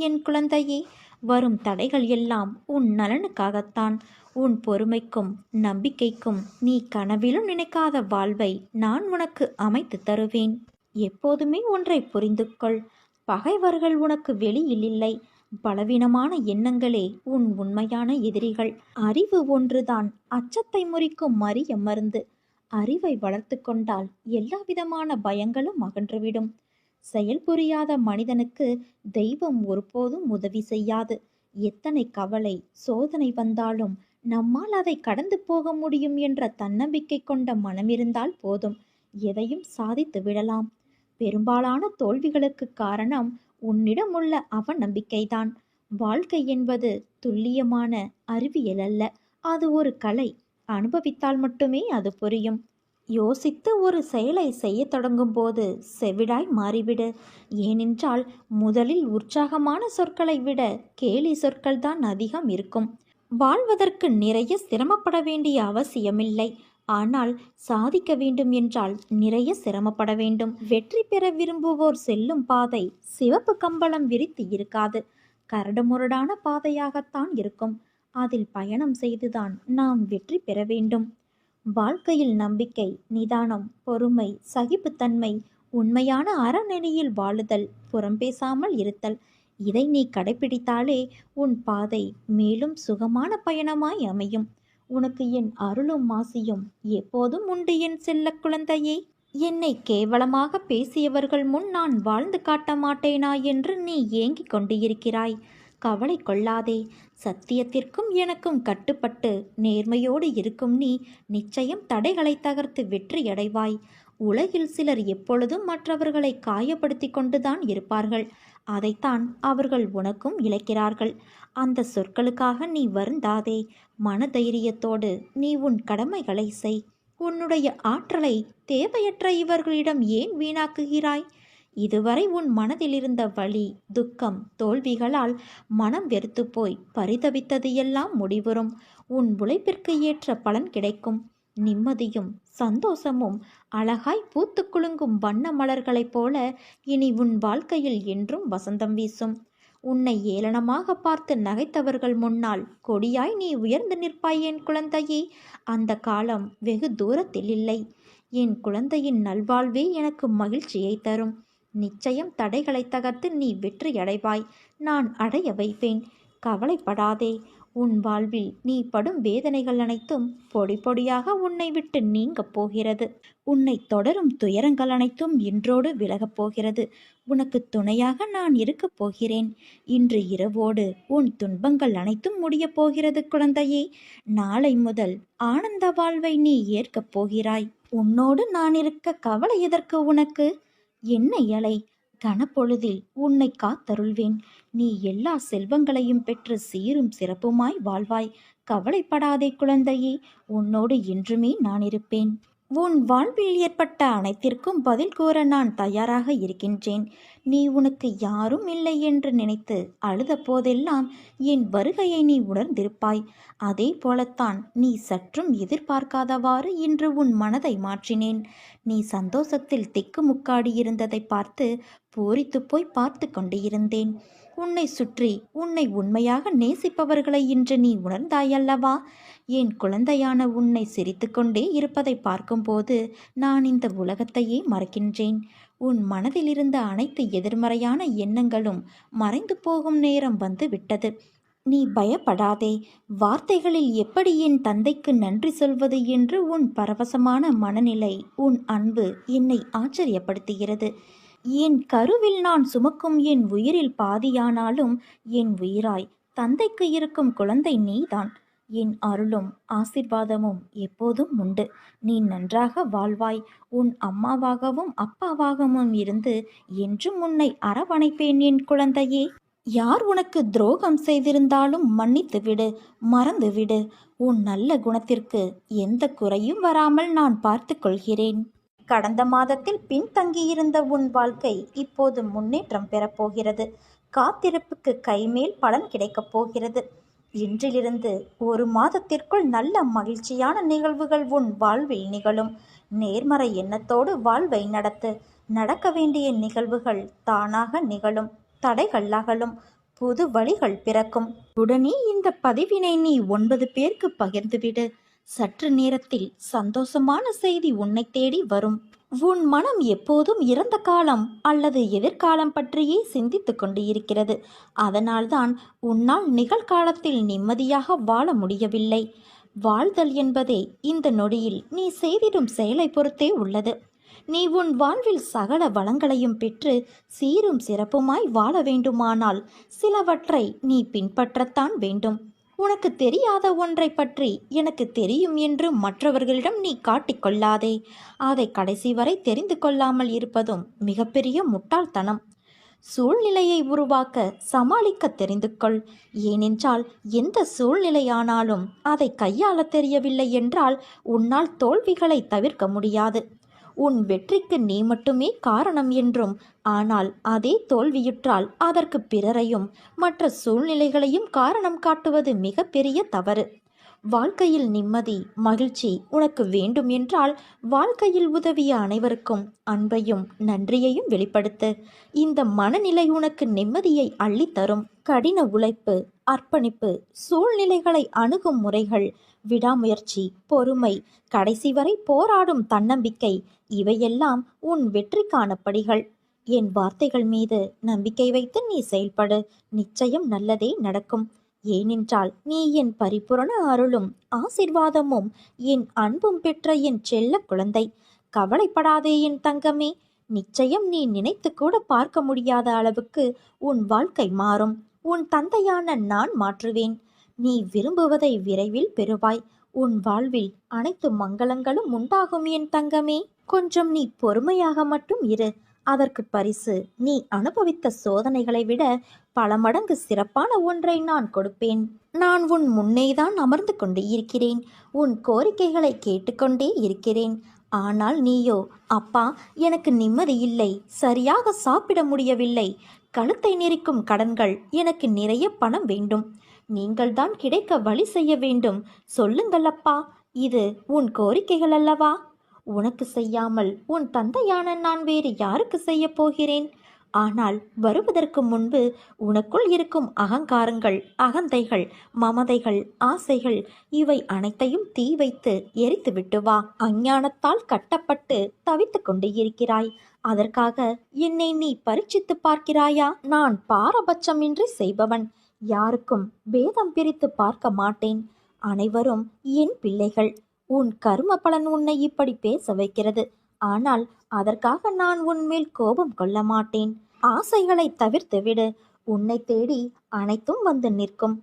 என் குழந்தையே, வரும் தடைகள் எல்லாம் உன் நலனுக்காகத்தான். உன் பொறுமைக்கும் நம்பிக்கைக்கும் நீ கனவிலும் நினைக்காத வாழ்வை நான் உனக்கு அமைத்து தருவேன். எப்போதுமே ஒன்றை புரிந்து கொள். பகைவர்கள் உனக்கு வெளியில் இல்லை. பலவீனமான எண்ணங்களே உன் உண்மையான எதிரிகள். அறிவு ஒன்றுதான் அச்சத்தை முறிக்கும் அரிய மருந்து. அறிவை வளர்த்து கொண்டால் எல்லாவிதமான பயங்களும் அகன்றுவிடும். செயல் புரியாத மனிதனுக்கு தெய்வம் ஒருபோதும் உதவி செய்யாது. எத்தனை கவலை சோதனை வந்தாலும் நம்மால் அதை கடந்து போக முடியும் என்ற தன்னம்பிக்கை கொண்ட மனமிருந்தால் போதும், எதையும் சாதித்து விடலாம். பெரும்பாலான தோல்விகளுக்கு காரணம் உன்னிடம் உள்ள அவநம்பிக்கைதான். வாழ்க்கை என்பது துல்லியமான அறிவியல் அல்ல, அது ஒரு கலை. அனுபவித்தால் மட்டுமே அது புரியும். யோசித்து ஒரு செயலை செய்ய தொடங்கும் போது செவிடாய் மாறிவிடு. ஏனென்றால் முதலில் உற்சாகமான சொற்களை விட கேலி சொற்கள் தான் அதிகம் இருக்கும். வாழ்வதற்கு நிறைய சிரமப்பட வேண்டிய அவசியமில்லை. ஆனால் சாதிக்க வேண்டும் என்றால் நிறைய சிரமப்பட வேண்டும். வெற்றி பெற விரும்புவோர் செல்லும் பாதை சிவப்பு கம்பளம் விரித்து இருக்காது, கரடுமுரடான பாதையாகத்தான் இருக்கும். அதில் பயணம் செய்துதான் நாம் வெற்றி பெற வேண்டும். வாழ்க்கையில் நம்பிக்கை, நிதானம், பொறுமை, சகிப்புத்தன்மை, உண்மையான அறநெறியில் வாழுதல், புறம் பேசாமல் இருத்தல், இதை நீ கடைபிடித்தாலே உன் பாதை மேலும் சுகமான பயணமாய் அமையும். உனக்கு என் அருளும் ஆசியும் எப்போதும் உண்டு என் செல்ல குழந்தையே. என்னை கேவலமாக பேசியவர்கள் முன் நான் வாழ்ந்து காட்ட மாட்டேனா என்று நீ ஏங்கிக் கொண்டு இருக்கிறாய். கவலை கொள்ளாதே. சத்தியத்திற்கும் எனக்கும் கட்டுப்பட்டு நேர்மையோடு இருக்கும் நீ நிச்சயம் தடைகளை தகர்த்து வெற்றியடைவாய். உலகில் சிலர் எப்பொழுதும் மற்றவர்களை காயப்படுத்தி கொண்டுதான் இருப்பார்கள். அதைத்தான் அவர்கள் உனக்கும் இழைக்கிறார்கள். அந்த சொற்களுக்காக நீ வருந்தாதே. மனதைரியத்தோடு நீ உன் கடமைகளை செய். உன்னுடைய ஆற்றலை தேவையற்ற இவர்களிடம் ஏன் வீணாக்குகிறாய்? இதுவரை உன் மனதில் இருந்த வலி, துக்கம், தோல்விகளால் மனம் வெறுத்து போய் பரிதவித்தது எல்லாம் முடிவுறும். உன் உழைப்பிற்கு ஏற்ற பலன் கிடைக்கும். நிம்மதியும் சந்தோஷமும் அழகாய் பூத்து குலுங்கும் வண்ண மலர்களைப் போல இனி உன் வாழ்க்கையில் என்றும் வசந்தம் வீசும். உன்னை ஏளனமாக பார்த்து நகைத்தவர்கள் முன்னால் கொடியாய் நீ உயர்ந்து நிற்பாய் என் குழந்தையே. அந்த காலம் வெகு தூரத்தில் இல்லை. என் குழந்தையின் நல்வாழ்வே எனக்கு மகிழ்ச்சியை தரும். நிச்சயம் தடைகளை தகர்த்து நீ வெற்றியடைவாய். நான் அடைய வைப்பேன். கவலைப்படாதே. உன் வாழ்வில் நீ படும் வேதனைகள் அனைத்தும் பொடி பொடியாக உன்னை விட்டு நீங்கப் போகிறது. உன்னை தொடரும் துயரங்கள் அனைத்தும் இன்றோடு விலகப் போகிறது. உனக்கு துணையாக நான் இருக்கப் போகிறேன். இன்று இரவோடு உன் துன்பங்கள் அனைத்தும் முடியப் போகிறது குழந்தையே. நாளை முதல் ஆனந்த வாழ்வை நீ ஏற்கப் போகிறாய். உன்னோடு நான் இருக்க கவலை எதற்கு உனக்கு? என்னை அலை. கனப்பொழுதில் உன்னை காத்தருள்வேன். நீ எல்லா செல்வங்களையும் பெற்று சீரும் சிறப்புமாய் வாழ்வாய். கவலைப்படாதே குழந்தையே. உன்னோடு என்றுமே நான் இருப்பேன். உன் வாழ்வில் ஏற்பட்ட அனைத்திற்கும் பதில் கூற நான் தயாராக இருக்கின்றேன். நீ உனக்கு யாரும் இல்லை என்று நினைத்து அழுத போதெல்லாம் என் வருகையை நீ உணர்ந்திருப்பாய். அதே போலத்தான் நீ சற்றும் எதிர்பார்க்காதவாறு இன்று உன் மனதை மாற்றினேன். நீ சந்தோஷத்தில் திக்குமுக்காடி இருந்ததை பார்த்து பூரித்து போய் பார்த்து கொண்டு இருந்தேன். உன்னை சுற்றி உன்னை உண்மையாக நேசிப்பவர்களை இன்று நீ உணர்ந்தாயல்லவா? என் குழந்தையான உன்னை சிரித்து கொண்டே இருப்பதை பார்க்கும்போது நான் இந்த உலகத்தையே மறக்கின்றேன். உன் மனதில் இருந்த அனைத்து எதிர்மறையான எண்ணங்களும் மறைந்து போகும் நேரம் வந்து விட்டது. நீ பயப்படாதே. வார்த்தைகளில் எப்படி என் தந்தைக்கு நன்றி சொல்வது என்று உன் பரவசமான மனநிலை, உன் அன்பு என்னை ஆச்சரியப்படுத்துகிறது. என் கருவில் நான் சுமக்கும் என் உயிரில் பாதியானாலும் என் உயிராய் தந்தைக்கு இருக்கும் குழந்தை நீதான். என் அருளும் ஆசிர்வாதமும் எப்போதும் உண்டு. நீ நன்றாக வாழ்வாய். உன் அம்மாவாகவும் அப்பாவாகவும் இருந்து என்றும் உன்னை அரவணைப்பேன் என் குழந்தையே. யார் உனக்கு துரோகம் செய்திருந்தாலும் மன்னித்து விடு, மறந்து விடு. உன் நல்ல குணத்திற்கு எந்த குறையும் வராமல் நான் பார்த்து கொள்கிறேன். கடந்த மாதத்தில் பின்தங்கியிருந்த உன் வாழ்க்கை இப்போது முன்னேற்றம் பெறப்போகிறது. காத்திருப்புக்கு கைமேல் பலன் கிடைக்கப் போகிறது. இன்றிலிருந்து ஒரு மாதத்திற்குள் நல்ல மகிழ்ச்சியான நிகழ்வுகள் உன் வாழ்வில் நிகழும். நேர்மறை எண்ணத்தோடு வாழ்வை நடத்து. நடக்க வேண்டிய நிகழ்வுகள் தானாக நிகழும். தடைகள் அகலும். புது வழிகள் பிறக்கும். உடனே இந்த பதிவினை நீ 9 பேருக்கு பகிர்ந்துவிடு. சற்று நேரத்தில் சந்தோஷமான செய்தி உன்னை தேடி வரும். உன் மனம் எப்போதும் இறந்த காலம் அல்லது எதிர்காலம் பற்றியே சிந்தித்து கொண்டு இருக்கிறது. அதனால்தான் உன்னால் நிகழ்காலத்தில் நிம்மதியாக வாழ முடியவில்லை. வாழ்தல் என்பதே இந்த நொடியில் நீ செய்திடும் செயலை பொறுத்தே உள்ளது. நீ உன் வாழ்வில் சகல வளங்களையும் பெற்று சீரும் சிறப்புமாய் வாழ வேண்டுமானால் சிலவற்றை நீ பின்பற்றத்தான் வேண்டும். உனக்கு தெரியாத ஒன்றை பற்றி எனக்கு தெரியும் என்று மற்றவர்களிடம் நீ காட்டிக்கொள்ளாதே. அதை கடைசி வரை தெரிந்து கொள்ளாமல் இருப்பதும் மிகப்பெரிய முட்டாள்தனம். சூழ்நிலையை உருவாக்க சமாளிக்க தெரிந்து கொள். ஏனென்றால் எந்த சூழ்நிலையானாலும் அதை கையாள தெரியவில்லை என்றால் உன்னால் தோல்விகளை தவிர்க்க முடியாது. உன் வெற்றிக்கு நீ மட்டுமே காரணம் என்றும், ஆனால் அதே தோல்வியுற்றால் அதற்கு பிறரையும் மற்ற சூழ்நிலைகளையும் காரணம் காட்டுவது மிகப்பெரிய தவறு. வாழ்க்கையில் நிம்மதி, மகிழ்ச்சி உனக்கு வேண்டும் என்றால் வாழ்க்கையில் உதவிய அனைவருக்கும் அன்பையும் நன்றியையும் வெளிப்படுத்து. இந்த மனநிலை உனக்கு நிம்மதியை அள்ளித்தரும். கடின உழைப்பு, அர்ப்பணிப்பு, சூழ்நிலைகளை அணுகும் முறைகள், விடாமுயற்சி, பொறுமை, கடைசி வரை போராடும் தன்னம்பிக்கை இவையெல்லாம் உன் வெற்றிக்கான படிகள். என் வார்த்தைகள் மீது நம்பிக்கை வைத்து நீ செயல்படு. நிச்சயம் நல்லதே நடக்கும். ஏனென்றால் நீ என் பரிபூரண அருளும் ஆசிர்வாதமும் என் அன்பும் பெற்ற என் செல்ல குழந்தை. கவலைப்படாதே என் தங்கமே. நிச்சயம் நீ நினைத்து கூட பார்க்க முடியாத அளவுக்கு உன் வாழ்க்கை மாறும். உன் தந்தையான நான் மாற்றுவேன். நீ விரும்புவதை விரைவில் பெறுவாய். உன் வாழ்வில் அனைத்து மங்களங்களும் உண்டாகும் என் தங்கமே. கொஞ்சம் நீ பொறுமையாக மட்டும் இரு. அதற்கு பரிசு நீ அனுபவித்த சோதனைகளை விட பல மடங்கு சிறப்பான ஒன்றை நான் கொடுப்பேன். நான் உன் முன்னேதான் அமர்ந்து கொண்டு இருக்கிறேன். உன் கோரிக்கைகளை கேட்டுக்கொண்டே இருக்கிறேன். ஆனால் நீயோ, அப்பா எனக்கு நிம்மதி இல்லை, சரியாக சாப்பிட முடியவில்லை, கழுத்தை நெரிக்கும் கடன்கள், எனக்கு நிறைய பணம் வேண்டும், நீங்கள்தான் கிடைக்க வழி செய்ய வேண்டும், சொல்லுங்கள் அப்பா. இது உன் கோரிக்கைகள் அல்லவா? உனக்கு செய்யாமல் உன் தந்தையான நான் வேறு யாருக்கு செய்ய போகிறேன்? ஆனால் வருவதற்கு முன்பு உனக்குள் இருக்கும் அகங்காரங்கள், அகந்தைகள், மமதைகள், ஆசைகள் இவை அனைத்தையும் தீ வைத்து எரித்து விட்டு வா. அஞ்ஞானத்தால் கட்டப்பட்டு தவித்து கொண்டு இருக்கிறாய். அதற்காக என்னை நீ பரீட்சித்து பார்க்கிறாயா? நான் பாரபட்சமின்றி செய்பவன். யாருக்கும் பேதம் பிரித்து பார்க்க மாட்டேன். அனைவரும் என் பிள்ளைகள். உன் கர்ம பலன் உன்னை இப்படி பேச வைக்கிறது. ஆனால் அதற்காக நான் உன்மேல் கோபம் கொள்ள மாட்டேன். ஆசைகளை தவிர்த்து விடு. உன்னை தேடி அனைத்தும் வந்து நிற்கும்.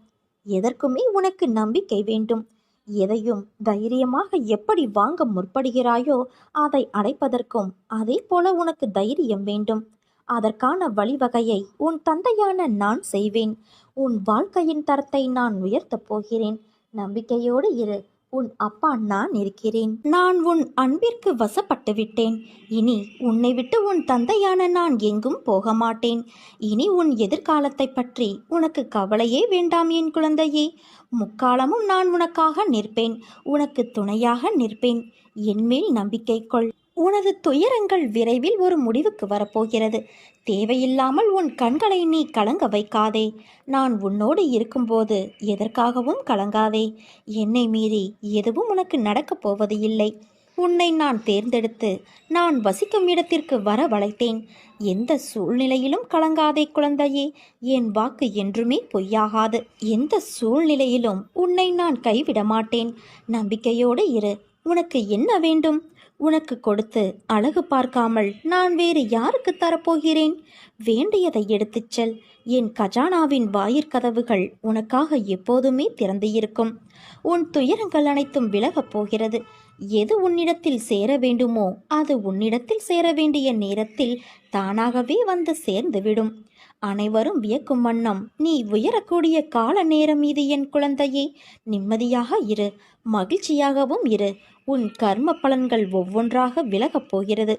எதற்குமே உனக்கு நம்பிக்கை வேண்டும். எதையும் தைரியமாக எப்படி வாங்க முற்படுகிறாயோ அதை அடைப்பதற்கும் அதே போல உனக்கு தைரியம் வேண்டும். அதற்கான வழிவகையை உன் தந்தையான நான் செய்வேன். உன் வாழ்க்கையின் தரத்தை நான் உயர்த்தப் போகிறேன். நம்பிக்கையோடு இரு. உன் அப்பா நான் இருக்கிறேன். நான் உன் அன்பிற்கு வசப்பட்டு விட்டேன். இனி உன்னை விட்டு உன் தந்தையான நான் எங்கும் போக மாட்டேன். இனி உன் எதிர்காலத்தை பற்றி உனக்கு கவலையே வேண்டாம் என் குழந்தையே. முக்காலமும் நான் உனக்காக நிற்பேன். உனக்கு துணையாக நிற்பேன். என்மேல் நம்பிக்கை கொள். உனது துயரங்கள் விரைவில் ஒரு முடிவுக்கு வரப்போகிறது. தேவையில்லாமல் உன் கண்களை நீ கலங்க வைக்காதே. நான் உன்னோடு இருக்கும்போது எதற்காகவும் கலங்காதே. என்னை மீறி எதுவும் உனக்கு நடக்கப் போவது இல்லை. உன்னை நான் தேர்ந்தெடுத்து நான் வசிக்கும் இடத்திற்கு வர வளைத்தேன். எந்த சூழ்நிலையிலும் கலங்காதே குழந்தையே. என் வாக்கு என்றுமே பொய்யாகாது. எந்த சூழ்நிலையிலும் உன்னை நான் கைவிட மாட்டேன். நம்பிக்கையோடு இரு. உனக்கு என்ன வேண்டும்? உனக்கு கொடுத்து அழகு பார்க்காமல் நான் வேறு யாருக்கு தரப்போகிறேன்? வேண்டியதை எடுத்துச் செல். என் கஜானாவின் வாயிற்கதவுகள் உனக்காக எப்போதுமே திறந்து இருக்கும். உன் துயரங்கள் அனைத்தும் விலகப் போகிறது. எது உன்னிடத்தில் சேர வேண்டுமோ அது உன்னிடத்தில் சேர வேண்டிய நேரத்தில் தானாகவே வந்து சேர்ந்துவிடும். அனைவரும் வியக்கும் வண்ணம் நீ உயரக்கூடிய கால நேரம் இது என் குழந்தையே. நிம்மதியாக இரு. மகிழ்ச்சியாகவும் இரு. உன் கர்ம பலன்கள் ஒவ்வொன்றாக விலகப் போகிறது.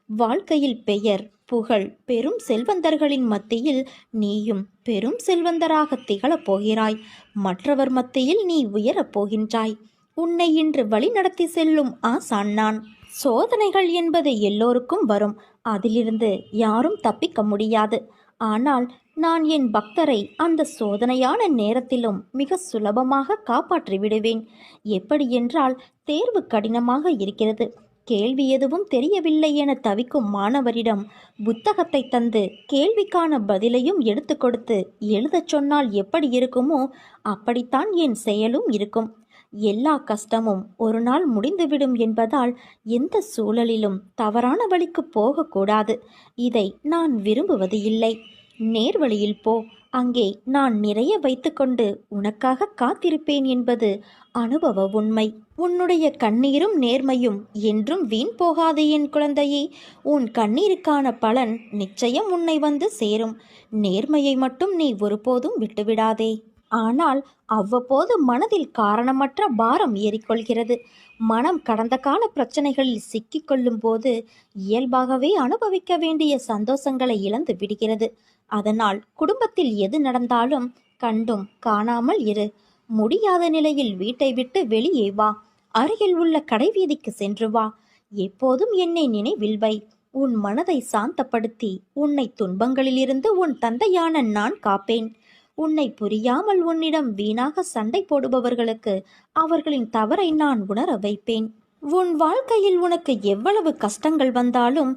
வாழ்க்கையில் பெயர், புகழ், பெரும் செல்வந்தர்களின் மத்தியில் நீயும் பெரும் செல்வந்தராக திகழப் போகிறாய். மற்றவர் மத்தியில் நீ உயரப் போகின்றாய். உன்னை இன்று வழிநடத்தி செல்லும் ஆசான் நான். சோதனைகள் என்பது எல்லோருக்கும் வரும். அதிலிருந்து யாரும் தப்பிக்க முடியாது. ஆனால் நான் என் பக்தரை அந்த சோதனையான நேரத்திலும் மிக சுலபமாக காப்பாற்றி விடுவேன். எப்படி என்றால், தேர்வு கடினமாக இருக்கிறது, கேள்வி எதுவும் தெரியவில்லை என தவிக்கும் மாணவரிடம் புத்தகத்தை தந்து கேள்விக்கான பதிலையும் எடுத்து கொடுத்து எழுதச் சொன்னால் எப்படி இருக்குமோ அப்படித்தான் என் செயலும் இருக்கும். எல்லா கஷ்டமும் ஒரு நாள் முடிந்துவிடும் என்பதால் எந்த சூழலிலும் தவறான வழிக்கு போகக்கூடாது. இதை நான் விரும்புவது இல்லை. நேர்வழியில் போ, அங்கே நான் நிறைய வைத்துக்கொண்டு உனக்காக காத்திருப்பேன் என்பது அனுபவ உண்மை. உன்னுடைய கண்ணீரும் நேர்மையும் என்றும் வீண் போகாது என் குழந்தையே. உன் கண்ணீருக்கான பலன் நிச்சயம் உன்னை வந்து சேரும். நேர்மையை மட்டும் நீ ஒருபோதும் விட்டுவிடாதே. ஆனால் அவ்வப்போது மனதில் காரணமற்ற பாரம் ஏறிக்கொள்கிறது. மனம் கடந்த கால பிரச்சனைகளில் சிக்கிக்கொள்ளும் போது இயல்பாகவே அனுபவிக்க வேண்டிய சந்தோஷங்களை இழந்து விடுகிறது. அதனால் குடும்பத்தில் எது நடந்தாலும் கண்டும் காணாமல் இரு. முடியாத நிலையில் வீட்டை விட்டு வெளியே வா. அருகில் உள்ள கடைவீதிக்கு சென்று வா. எப்போதும் என்னை நினைவில் வை. உன் மனதை சாந்தப்படுத்தி உன்னை துன்பங்களிலிருந்து உன் தந்தையான நான் காப்பேன். உன்னை புரியாமல் உன்னிடம் வீணாக சண்டை போடுபவர்களுக்கு அவர்களின் தவறை நான் உணர வைப்பேன். உன் வாழ்க்கையில் உனக்கு எவ்வளவு கஷ்டங்கள் வந்தாலும்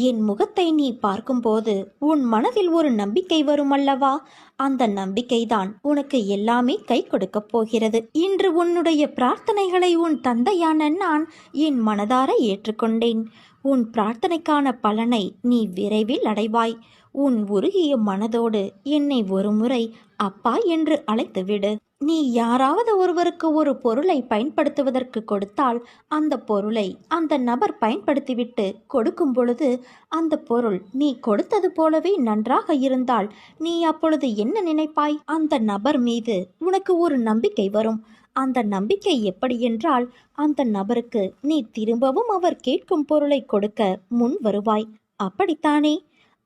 என் முகத்தை நீ பார்க்கும்போது உன் மனதில் ஒரு நம்பிக்கை வரும் அல்லவா? அந்த நம்பிக்கைதான் உனக்கு எல்லாமே கை கொடுக்கப் போகிறது. இன்று உன்னுடைய பிரார்த்தனைகளை உன் தந்தையான நான் என் மனதார ஏற்றுக்கொண்டேன். உன் பிரார்த்தனைக்கான பலனை நீ விரைவில் அடைவாய். உன் உருகிய மனதோடு என்னை ஒருமுறை அப்பா என்று அழைத்துவிடு. நீ யாராவது ஒருவருக்கு ஒரு பொருளை பயன்படுத்துவதற்கு கொடுத்தால் அந்த பொருளை அந்த நபர் பயன்படுத்திவிட்டு கொடுக்கும் பொழுது அந்த பொருள் நீ கொடுத்தது போலவே நன்றாக இருந்தால் நீ அப்பொழுது என்ன நினைப்பாய்? அந்த நபர் மீது உனக்கு ஒரு நம்பிக்கை வரும். அந்த நம்பிக்கை எப்படி என்றால், அந்த நபருக்கு நீ திரும்பவும் அவர் கேட்கும் பொருளை கொடுக்க முன் வருவாய். அப்படித்தானே?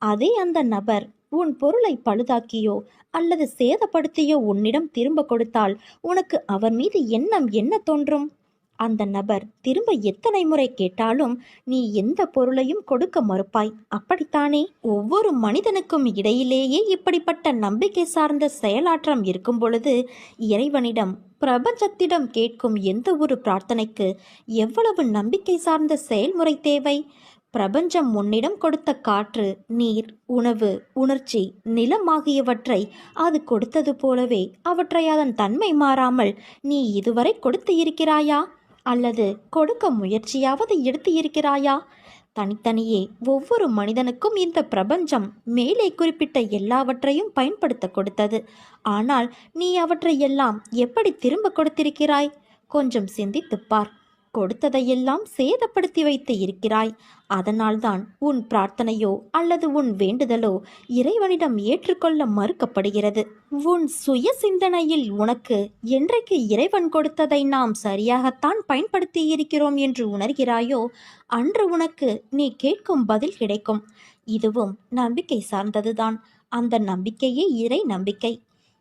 அதே அந்த நபர் உன் பொருளை பழுதாக்கியோ அல்லது சேதப்படுத்தியோ உன்னிடம் திரும்ப கொடுத்தால் உனக்கு அவர் மீது எண்ணம் என்ன தோன்றும்? அந்த நபர் திரும்ப எத்தனை முறை கேட்டாலும் நீ எந்த பொருளையும் கொடுக்க மறுப்பாய். அப்படித்தானே? ஒவ்வொரு மனிதனுக்கும் இடையிலேயே இப்படிப்பட்ட நம்பிக்கை சார்ந்த செயலாற்றம் இருக்கும் பொழுது இறைவனிடம் பிரபஞ்சத்திடம் கேட்கும் எந்த ஒரு பிரார்த்தனைக்கு எவ்வளவு நம்பிக்கை சார்ந்த செயல்முறை தேவை? பிரபஞ்சம் உன்னிடம் கொடுத்த காற்று, நீர், உணவு, உணர்ச்சி, நிலம் ஆகியவற்றை அது கொடுத்தது போலவே அவற்றை அதன் தன்மை மாறாமல் நீ இதுவரை கொடுத்து இருக்கிறாயா? அல்லது கொடுக்க முயற்சியாவது எடுத்து இருக்கிறாயா? தனித்தனியே ஒவ்வொரு மனிதனுக்கும் இந்த பிரபஞ்சம் மேலே குறிப்பிட்ட எல்லாவற்றையும் பயன்படுத்த கொடுத்தது. ஆனால் நீ அவற்றை எல்லாம் எப்படி திரும்ப கொடுத்திருக்கிறாய்? கொஞ்சம் சிந்தித்துப்பார். கொடுத்ததையெல்லாம் சேதப்படுத்தி வைத்து இருக்கிறாய். அதனால்தான் உன் பிரார்த்தனையோ அல்லது உன் வேண்டுதலோ இறைவனிடம் ஏற்றுக்கொள்ள மறுக்கப்படுகிறது. உன் சுய சிந்தனையில் உனக்கு என்றைக்கு இறைவன் கொடுத்ததை நாம் சரியாகத்தான் பயன்படுத்தி இருக்கிறோம் என்று உணர்கிறாயோ அன்று உனக்கு நீ கேட்கும் பதில் கிடைக்கும். இதுவும் நம்பிக்கை சார்ந்ததுதான். அந்த நம்பிக்கையே இறை நம்பிக்கை.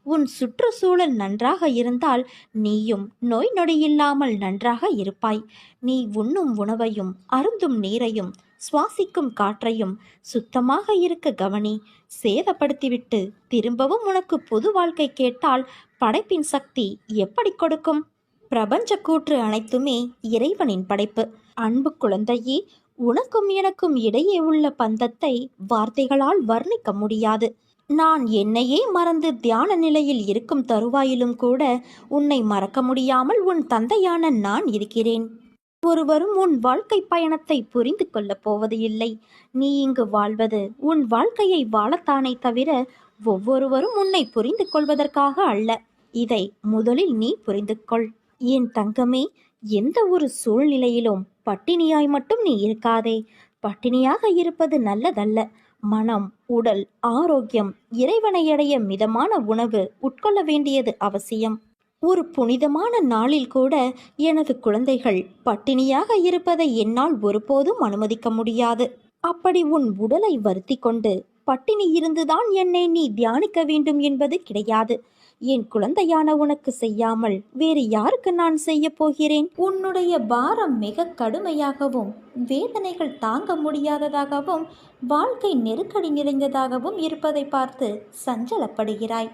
உன் சுற்றுச்சூழல் நன்றாக இருந்தால் நீயும் நோய் நொடியில்லாமல் நன்றாக இருப்பாய். நீ உண்ணும் உணவையும் அருந்தும் நீரையும் சுவாசிக்கும் காற்றையும் சுத்தமாக இருக்க கவனி. சேதப்படுத்திவிட்டு திரும்பவும் உனக்கு புது வாழ்க்கை கேட்டால் படைப்பின் சக்தி எப்படி கொடுக்கும்? பிரபஞ்ச கூற்று அனைத்துமே இறைவனின் படைப்பு. அன்பு குழந்தையே, உனக்கும் எனக்கும் இடையே உள்ள பந்தத்தை வார்த்தைகளால் வர்ணிக்க முடியாது. நான் என்னையே மறந்து தியான நிலையில் இருக்கும் தருவாயிலும் கூட உன்னை மறக்க முடியாமல் உன் தந்தையான நான் இருக்கிறேன். ஒருவரும் உன் வாழ்க்கை பயணத்தை புரிந்து கொள்ளப் போவது இல்லை. நீ இங்கு வாழ்வது உன் வாழ்க்கையை வாழத்தானே தவிர ஒவ்வொருவரும் உன்னை புரிந்து கொள்வதற்காக அல்ல. இதை முதலில் நீ புரிந்து கொள். என் தங்கமே, எந்த ஒரு சூழ்நிலையிலும் பட்டினியாய் மட்டும் நீ இருக்காதே. பட்டினியாக இருப்பது நல்லதல்ல. மனம், உடல் ஆரோக்கியம், இறைவனை அடைய மிதமான உணவு உட்கொள்ள வேண்டியது அவசியம். ஒரு புனிதமான நாளில் கூட எனது குழந்தைகள் பட்டினியாக இருப்பதை என்னால் ஒருபோதும் அனுமதிக்க முடியாது. அப்படி உன் உடலை வருத்தி கொண்டு பட்டினி இருந்துதான் என்னை நீ தியானிக்க வேண்டும் என்பது கிடையாது. என் குழந்தையான உனக்கு செய்யாமல் வேறு யாருக்கு நான் செய்ய போகிறேன்? உன்னுடைய பாரம் மிக கடுமையாகவும் வேதனைகள் தாங்க முடியாததாகவும் வாழ்க்கை நெருக்கடி நிறைந்ததாகவும் இருப்பதை பார்த்து சஞ்சலப்படுகிறாய்.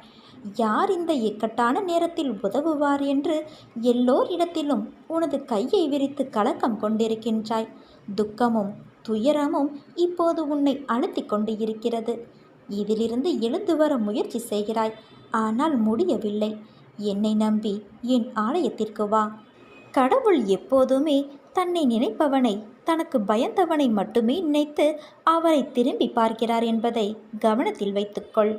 யார் இந்த இக்கட்டான நேரத்தில் உதவுவார் என்று எல்லோரிடத்திலும் உனது கையை விரித்து கலக்கம் கொண்டிருக்கின்றாய். துக்கமும் துயரமும் இப்போது உன்னை அழுத்தி கொண்டு இருக்கிறது. இதிலிருந்து எழுந்து வர முயற்சி செய்கிறாய், ஆனால் முடியவில்லை. என்னை நம்பி என் ஆலயத்திற்கு வா. கடவுள் எப்போதுமே தன்னை நினைப்பவனை, தனக்கு பயந்தவனை மட்டுமே நினைத்து அவரை திரும்பி பார்க்கிறார் என்பதை கவனத்தில் வைத்துக்கொள்.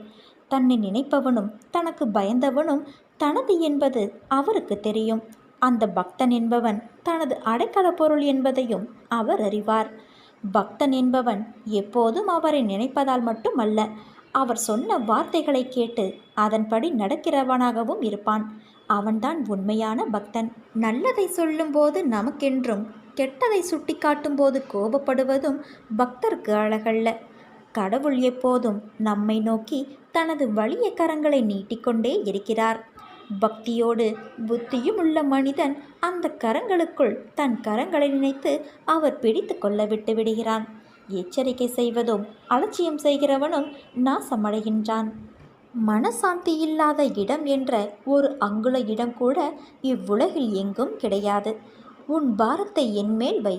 தன்னை நினைப்பவனும் தனக்கு பயந்தவனும் தனது என்பது அவருக்கு தெரியும். அந்த பக்தன் என்பவன் தனது அடைக்கல பொருள் என்பதையும் அவர் அறிவார். பக்தன் என்பவன் எப்போதும் அவரை நினைப்பதால் மட்டுமல்ல, அவர் சொன்ன வார்த்தைகளை கேட்டு அதன்படி நடக்கிறவனாகவும் இருப்பான். அவன்தான் உண்மையான பக்தன். நல்லதை சொல்லும்போது நமக்கென்றும் கெட்டதை சுட்டி காட்டும் போது கோபப்படுவதும் பக்தருக்கு அழகல்ல. கடவுள் எப்போதும் நம்மை நோக்கி தனது வலிய கரங்களை நீட்டிக்கொண்டே இருக்கிறார். பக்தியோடு புத்தியும் உள்ள மனிதன் அந்த கரங்களுக்குள் தன் கரங்களை நினைத்து அவர் பிடித்து கொள்ள விட்டு விடுகிறான். எச்சரிக்கை செய்வதும் அலட்சியம் செய்கிறவனும் நாசமடைகின்றான். மனசாந்தி இல்லாத இடம் என்ற ஒரு அங்குல இடம் கூட இவ்வுலகில் எங்கும் கிடையாது. உன் பாரத்தை என்மேல் வை,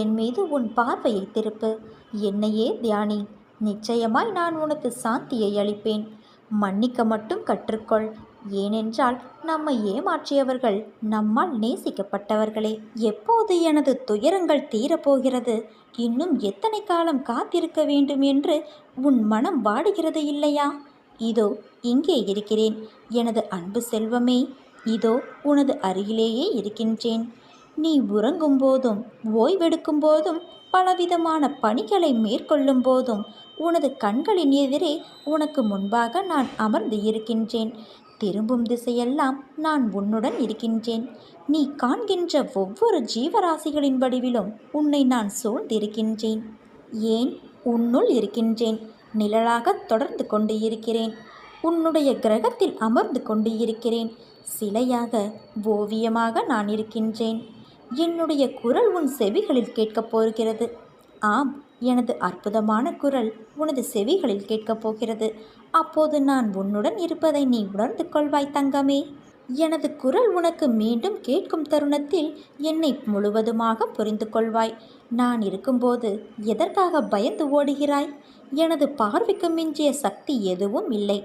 என் மீது உன் பார்வையை திருப்பு, என்னையே தியானி. நிச்சயமாய் நான் உனக்கு சாந்தியை அளிப்பேன். மன்னிக்க மட்டும் கற்றுக்கொள். ஏனென்றால் நம்மை ஏமாற்றியவர்கள் நம்மால் நேசிக்கப்பட்டவர்களே. எப்போது எனது துயரங்கள் தீரப்போகிறது, இன்னும் எத்தனை காலம் காத்திருக்க வேண்டும் என்று உன் மனம் வாடுகிறது இல்லையா? இதோ இங்கே இருக்கிறேன் எனது அன்பு செல்வமே. இதோ உனது அருகிலேயே இருக்கின்றேன். நீ உறங்கும் போதும் ஓய்வெடுக்கும் போதும் பலவிதமான பணிகளை மேற்கொள்ளும் போதும் உனது கண்களின் எதிரே உனக்கு முன்பாக நான் அமர்ந்து இருக்கின்றேன். திரும்பும் திசையெல்லாம் நான் உன்னுடன் இருக்கின்றேன். நீ காண்கின்ற ஒவ்வொரு ஜீவராசிகளின் வடிவிலும் உன்னை நான் சூழ்ந்திருக்கின்றேன். ஏன், உன்னுள் இருக்கின்றேன். நிழலாக தொடர்ந்து கொண்டு இருக்கிறேன். உன்னுடைய கிரகத்தில் அமர்ந்து கொண்டு இருக்கிறேன். சிலையாக, ஓவியமாக நான் இருக்கின்றேன். என்னுடைய குரல் உன் செவிகளில் கேட்கப் போகிறது. ஆம், எனது அற்புதமான குரல் உனது செவிகளில் கேட்கப் போகிறது. அப்போது நான் உன்னுடன் இருப்பதை நீ உணர்ந்து கொள்வாய் தங்கமே. எனது குரல் உனக்கு மீண்டும் கேட்கும் தருணத்தில் என்னை முழுவதுமாக புரிந்து கொள்வாய். நான் இருக்கும்போது எதற்காக பயந்து ஓடுகிறாய்? எனது பார்வைக்கு மிஞ்சிய சக்தி எதுவும் இல்லை.